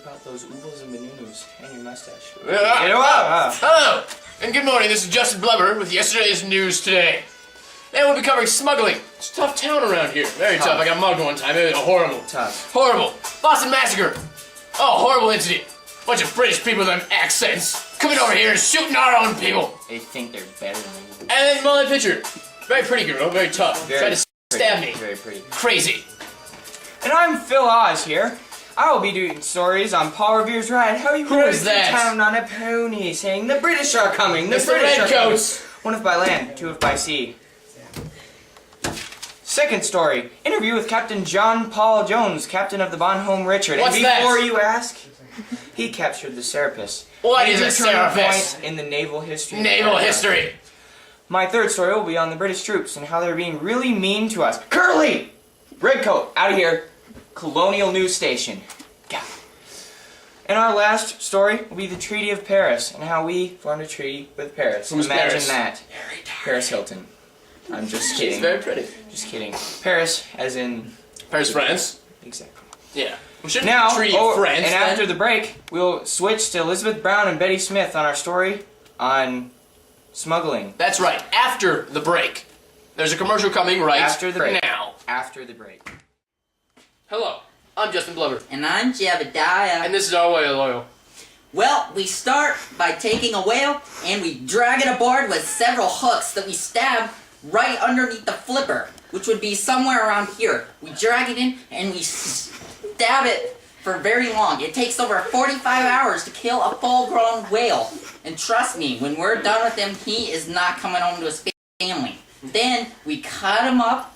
about those oodles and bananas and your mustache. Hello, and good morning. This is Justin Blubber with yesterday's news today. Today we'll be covering smuggling. It's a tough town around here. Very tough. I got mugged one time. It was horrible. Tough. Horrible. Boston Massacre. Oh, horrible incident. Bunch of British people with them accents coming over here and shooting our own people. They think they're better than you. And then Molly Pitcher. Very pretty girl. Very tough. Very Tried to stab me. Very pretty. Crazy. And I'm Phil Oz here. I will be doing stories on Paul Revere's ride. How you rode is that? through town on a pony, saying the British are coming. The It's the British are redcoats. coming. One if by land, two if by sea. Second story, interview with Captain John Paul Jones, captain of the Bonhomme Richard. What's and that? before you ask, he captured the Serapis. What is Major a turning Serapis? point in the naval history. Naval history. My third story will be on the British troops and how they're being really mean to us. Curly! Redcoat, out of here. Colonial News Station. Go. And our last story will be the Treaty of Paris and how we formed a treaty with Paris. Who's Imagine Paris? that. Paris Hilton. I'm just kidding. She's very pretty. Just kidding. Paris, as in... Paris, France. Exactly. Yeah. We shouldn't Now, be Treaty of France. and after the break, we'll switch to Elizabeth Brown and Betty Smith on our story on smuggling. That's right. After the break. There's a commercial coming right After the break. now. After the break. Hello. I'm Justin Blubber. And I'm Jebediah. And this is our way of loyal. Well, we start by taking a whale and we drag it aboard with several hooks that we stab right underneath the flipper, which would be somewhere around here. We drag it in and we stab it for very long. It takes over 45 hours to kill a full-grown whale. And trust me, when we're done with him, he is not coming home to his family. Then we cut him up,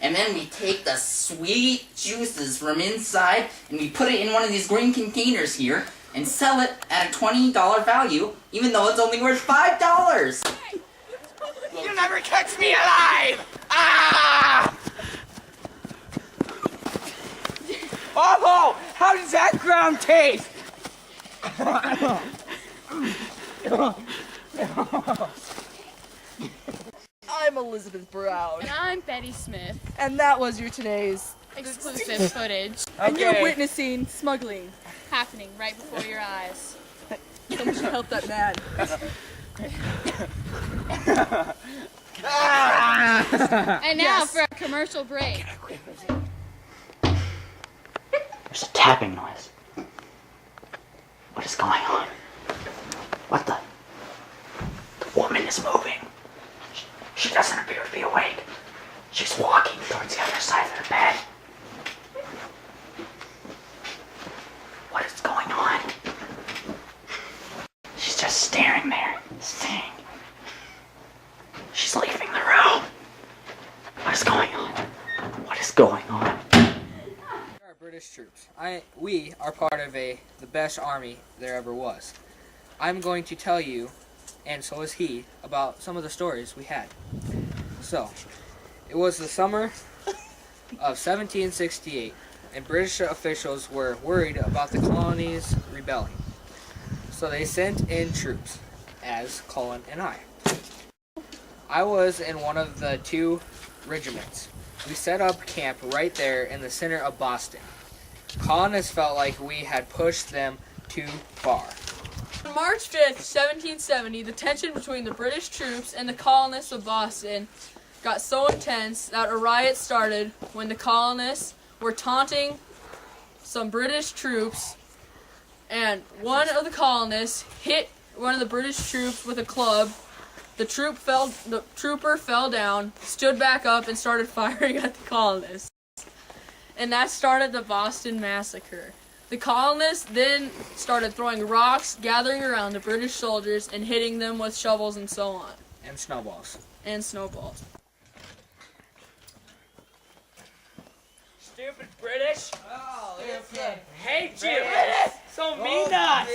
and then we take the sweet juices from inside and we put it in one of these green containers here and sell it at a $20 value, even though it's only worth $5. You'll never catch me alive! Ah! Oh, how does that ground taste? I'm Elizabeth Brown, And I'm Betty Smith. and that was your today's. Exclusive footage And you're Okay. witnessing smuggling. happening right before your eyes. Someone should help that man. And now for a commercial break. There's a tapping noise. What is going on? What the? The woman is moving. She doesn't appear to be awake. She's walking towards the other side of the bed. What is going on? She's just staring there, staying. She's leaving the room. What is going on? What is going on? Our British troops. We are part of the best army there ever was. I'm going to tell you, and so is he, about some of the stories we had. So, it was the summer of 1768, and British officials were worried about the colonies rebelling. So they sent in troops, as Colin and I. I was in one of the two regiments. We set up camp right there in the center of Boston. Colonists felt like we had pushed them too far. On March 5th, 1770, the tension between the British troops and the colonists of Boston got so intense that a riot started when the colonists were taunting some British troops, and one of the colonists hit one of the British troops with a club. The trooper fell down, stood back up, and started firing at the colonists. And that started the Boston Massacre. The colonists then started throwing rocks, gathering around the British soldiers, and hitting them with shovels and so on. And snowballs. And snowballs. Stupid British! Oh, I hate you! So mean to us!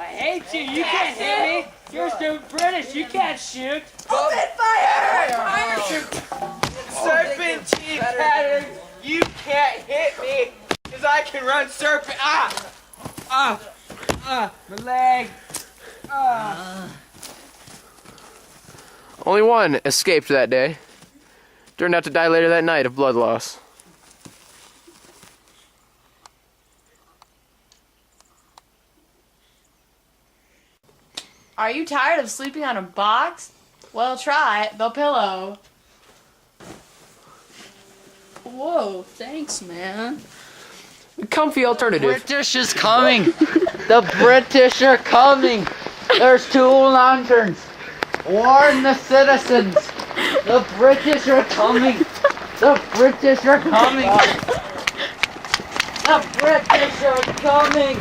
I hate you! You can't hit me! You're stupid British! You can't shoot! Open fire! Serpentine pattern! You can't hit me! Because I can run serpent. My leg. Only one escaped that day. Turned out to die later that night of blood loss. Are you tired of sleeping on a box? Well, try the pillow. Whoa, thanks, man. Comfy alternative. British is coming. The British are coming. There's 2 lanterns. Warn the citizens. The British are coming. The British are coming. The British are coming.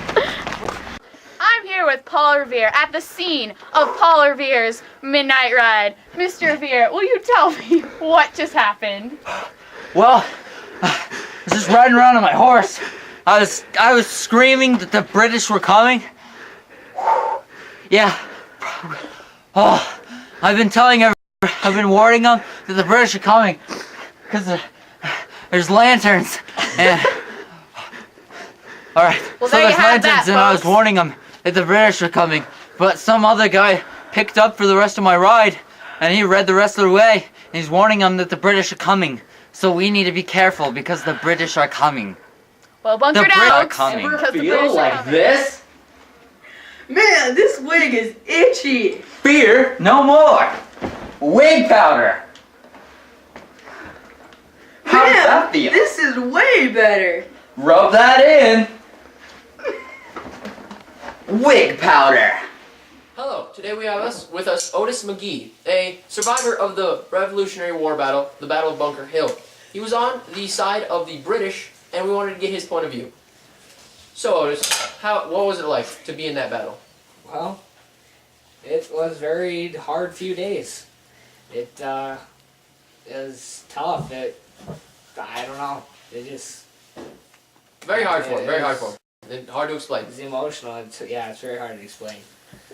I'm here with Paul Revere at the scene of Paul Revere's Midnight Ride. Mr. Revere, will you tell me what just happened? Well, I was just riding around on my horse. I was screaming that the British were coming. Yeah. Oh, I've been warning them that the British are coming because there's lanterns and. All right. Well, so there you there's have lanterns, that, and I was folks. warning them that the British are coming. But some other guy picked up for the rest of my ride, and he read the rest of the way. And he's warning them that the British are coming. So we need to be careful because the British are coming. Well, The bunker Brits down. are coming. Because the British are coming. this? Man, this wig is itchy. Fear no more. Wig powder. How does that feel? This is way better. Rub that in. Wig powder. Hello, today we have with us Otis McGee, a survivor of the Revolutionary War battle, the Battle of Bunker Hill. He was on the side of the British, and we wanted to get his point of view. So Otis, what was it like to be in that battle? Well, it was very hard few days. It was tough. I don't know. It just Very hard for him, very hard for him. And hard to explain. it's emotional. It's very hard to explain.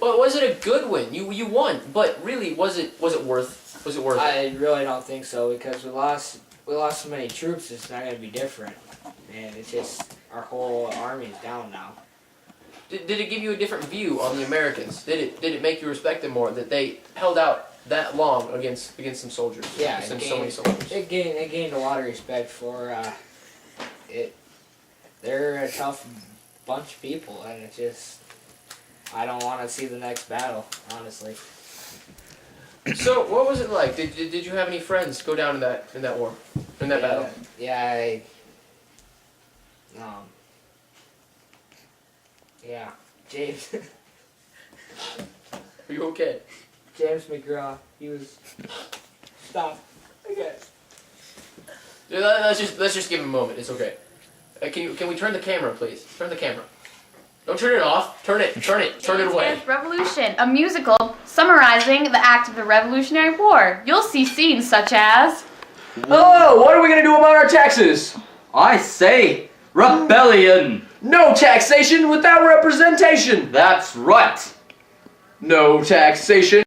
Well, was it a good win? You won, but really, was it worth it? I really don't think so because we lost so many troops. It's not gonna be different, and it's just our whole army is down now. Did it give you a different view on the Americans? Did it make you respect them more that they held out that long against some soldiers? Yeah, against so many soldiers. It gained a lot of respect for it. They're a tough bunch of people, and it's just I don't want to see the next battle, honestly. So, what was it like? Did you have any friends go down in that war, in that battle? Yeah, James Are you okay? James McGraw. He was stop. Okay. Dude, let's just give him a moment. It's okay. Can we turn the camera, please? Turn the camera. Don't turn it off. Turn it away. Revolution, a musical summarizing the act of the Revolutionary War. You'll see scenes such as Oh, what are we gonna do about our taxes? I say rebellion. No taxation without representation. That's right. No taxation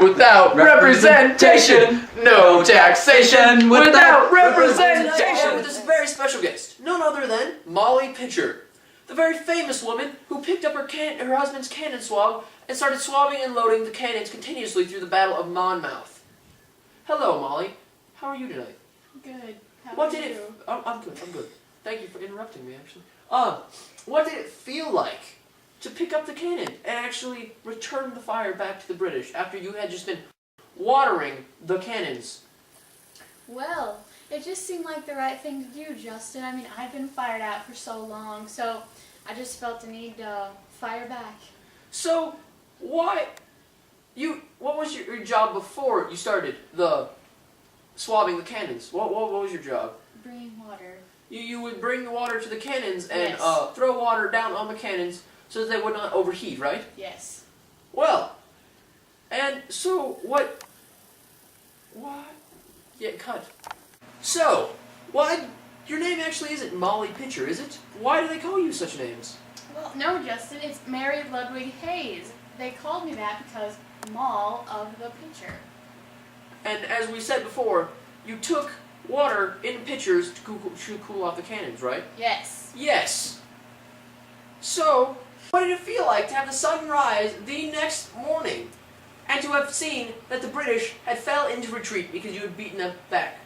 without representation. No taxation without With representation. this very special guest, none other than Molly Pitcher, the very famous woman who picked up her husband's cannon swab and started swabbing and loading the cannons continuously through the Battle of Monmouth. Hello, Molly. How are you tonight? good. What did it? I'm good. I'm good. Thank you for interrupting me. Actually, what did it feel like to pick up the cannon and actually return the fire back to the British after you had just been watering the cannons? Well, it just seemed like the right thing to do, Justin. I mean, I've been fired at for so long, so I just felt the need to fire back. So, what was your job before you started the swabbing the cannons? What was your job? Bringing water. You would bring the water to the cannons and Yes. throw water down on the cannons so that they would not overheat, right? Yes. Well, and so what? Yeah, cut. So, why? Your name actually isn't Molly Pitcher, is it? Why do they call you such names? Well, no, Justin, it's Mary Ludwig Hayes. They called me that because Mall of the Pitcher. And as we said before, you took water in pitchers to cool off the cannons, right? Yes. Yes. So, what did it feel like to have the sun rise the next morning and to have seen that the British had fell into retreat because you had beaten them back?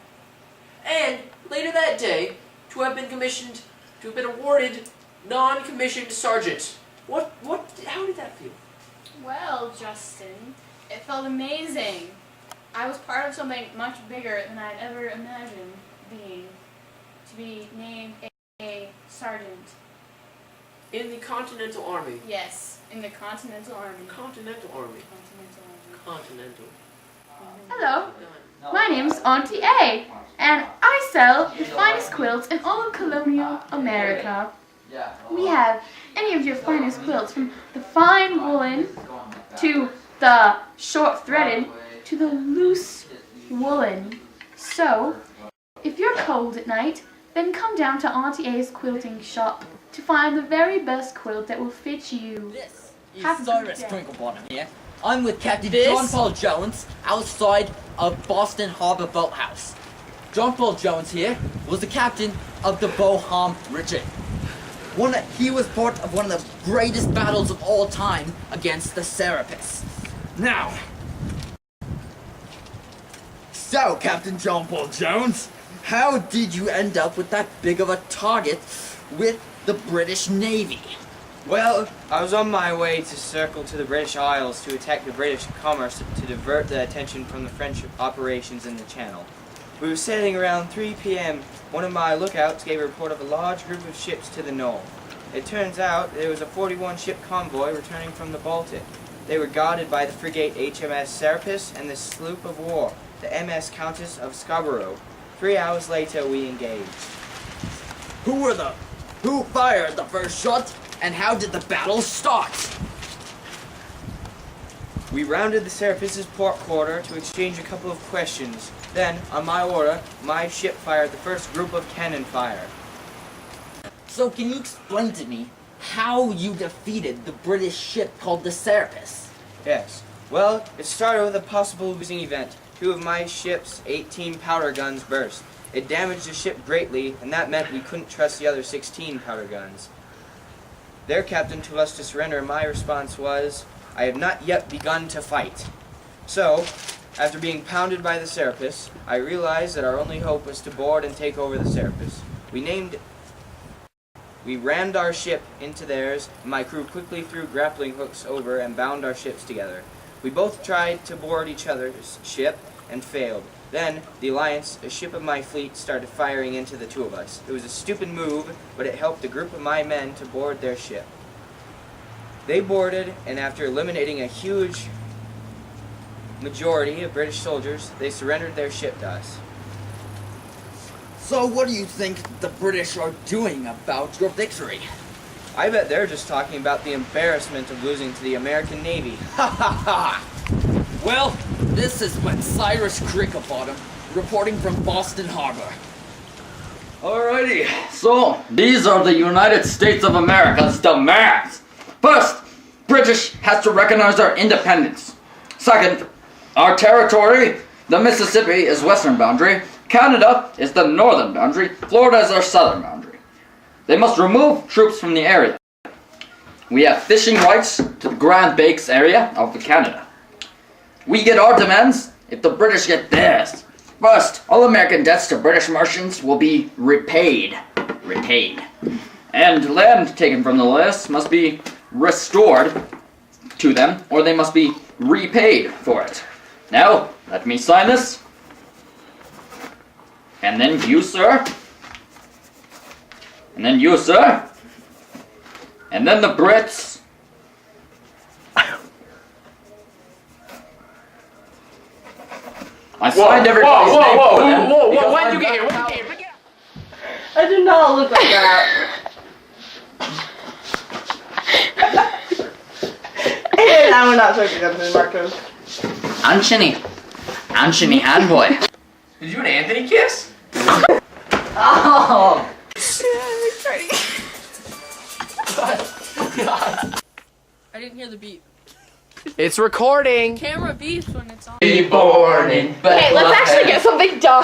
And later that day, to have been commissioned, to have been awarded non-commissioned sergeant. How did that feel? Well, Justin, it felt amazing. I was part of something much bigger than I'd ever imagined being. To be named a sergeant. In the Continental Army. Yes, in the Continental Army. Continental Army. Continental. Hello, my name's Auntie A, and I sell the finest quilts in all of colonial America. We have any of your finest quilts, from the fine woolen to the short threaded to the loose woolen. So, if you're cold at night, then come down to Auntie A's quilting shop to find the very best quilt that will fit you. This is Have a good Cyrus day. Trinklebottom here. I'm with Captain John Paul Jones outside of Boston Harbor Boathouse. John Paul Jones here was the captain of the Boham Richard. He was part of one of the greatest battles of all time against the Serapis. Now, so Captain John Paul Jones, how did you end up with that big of a target with the British Navy? Well, I was on my way to circle to the British Isles to attack the British commerce to divert the attention from the French operations in the Channel. We were sailing around 3 p.m. One of my lookouts gave a report of a large group of ships to the knoll. It turns out there was a 41-ship convoy returning from the Baltic. They were guarded by the frigate HMS Serapis and the sloop of war, the MS Countess of Scarborough. 3 hours later, we engaged. Who fired the first shot, and how did the battle start? We rounded the Serapis' port quarter to exchange a couple of questions. Then, on my order, my ship fired the first group of cannon fire. So can you explain to me how you defeated the British ship called the Serapis? Yes. Well, it started with a possible losing event. 2 of my ship's 18 powder guns burst. It damaged the ship greatly, and that meant we couldn't trust the other 16 powder guns. Their captain told us to surrender, and my response was, I have not yet begun to fight. So, after being pounded by the Serapis, I realized that our only hope was to board and take over the Serapis. We rammed our ship into theirs, and my crew quickly threw grappling hooks over and bound our ships together. We both tried to board each other's ship and failed. Then, the Alliance, a ship of my fleet, started firing into the 2 of us. It was a stupid move, but it helped a group of my men to board their ship. They boarded, and after eliminating a huge majority of British soldiers, they surrendered their ship to us. So what do you think the British are doing about your victory? I bet they're just talking about the embarrassment of losing to the American Navy. Ha ha ha! Well, this has been Cyrus Trinklebottom reporting from Boston Harbor. Alrighty, so these are the United States of America's demands. First, British has to recognize our independence. Second, our territory, the Mississippi, is western boundary, Canada is the northern boundary, Florida is our southern boundary. They must remove troops from the area. We have fishing rights to the Grand Banks area of Canada. We get our demands if the British get theirs. First, all American debts to British merchants will be repaid. And land taken from the list must be restored to them, or they must be repaid for it. Now, let me sign this. And then you, sir. And then you, sir. And then the Brits. I signed everybody's name for them. Whoa, when did you get here? I did not look like that. And I will not talk to them, Marcos. Anthony Handboy. Did you and Anthony kiss? Oh! I didn't hear the beep. It's recording. Camera beeps when it's on. Be born in Bethlehem. Okay, let's actually get something done.